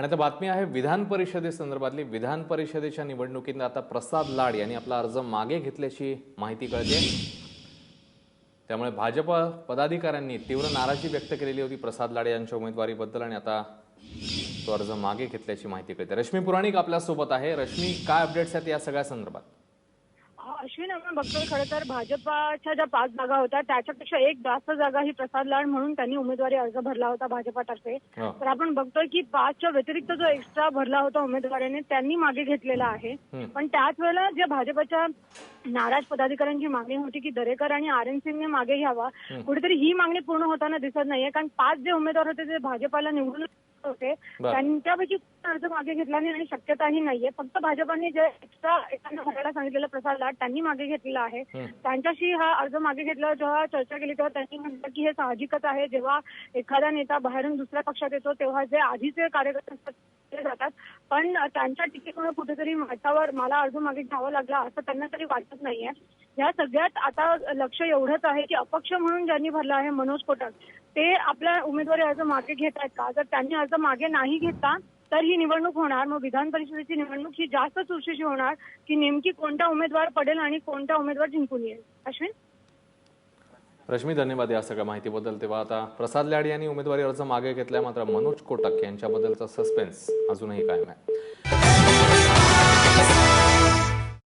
आणि आता बातमी आहे विधान परिषदेसंदर्भातली। विधान परिषदेच्या निवडणुकीत आता प्रसाद लाड यांनी आपला अर्ज मागे घेतल्याची माहिती कळते। त्यामुळे भाजप पदाधिकाऱ्यांनी तीव्र नाराजी व्यक्त केलेली होती प्रसाद लाड यांच्या उमेदवारीबद्दल आणि आता तो अर्ज मागे घेतल्याची माहिती कळते। रश्मी पुराणिक आपल्या सोबत आहे। रश्मी, काय अपडेट्स आहेत या सगळ्या संदर्भात? अश्विन, आपण बघतोय खरं तर भाजपाच्या ज्या 5 जागा होत्या त्याच्यापेक्षा एक जास्त जागा ही प्रसाद लाड म्हणून त्यांनी उमेदवारी अर्ज भरला होता भाजपातर्फे। तर आपण बघतोय की 5च्या व्यतिरिक्त जो एक्स्ट्रा भरला होता उमेदवाराने त्यांनी मागे घेतलेला आहे। पण त्याच वेळेला जे भाजपच्या नाराज पदाधिकाऱ्यांची मागणी होती की दरेकर आणि आर एन सिंगने मागे घ्यावा, कुठेतरी ही मागणी पूर्ण होताना दिसत नाहीये। कारण 5 जे उमेदवार होते ते भाजपाला निवडून होते त्यांच्यापैकी अर्ज मागे घेतला नाही आणि शक्यताही नाहीये। फक्त भाजपाने जे एक्स्ट्रा एकांना भरायला सांगितलेलं प्रसाद लाड त्यांनी मागे घेतलेला आहे। त्यांच्याशी हा अर्ज मागे घेतल्यावर जेव्हा चर्चा केली तेव्हा त्यांनी म्हटलं की हे साहजिकच आहे, जेव्हा एखादा नेता बाहेरून दुसऱ्या पक्षात येतो तेव्हा जे आधीचे कार्यकर्ते असतात जातात, पण त्यांच्या टीकेमुळे कुठेतरी माझ्यावर मला अर्ज मागे घ्यावा लागला असं त्यांना तरी वाटत नाहीये। या सगळ्यात आता लक्ष एवढंच आहे की अपक्ष म्हणून ज्यांनी भरला आहे मनोज कोटक, ते आपल्या उमेदवारी अर्ज मागे घेत आहेत का? जर त्यांनी अर्ज मागे नाही घेतला तर ही निवडणूक होणार, मग विधान परिषदेची निवडणूक ही जास्त चुरशीची होणार की नेमकी कोणता उमेदवार पडेल आणि कोणता उमेदवार जिंकून येईल। अश्विन, रश्मी, धन्यवाद या सगळ्या माहितीबद्दल। तेव्हा आता प्रसाद लाड यांनी उमेदवारी अर्ज मागे घेतलाय, मात्र मनोज कोटक यांच्याबद्दलचा सस्पेन्स अजूनही कायम आहे।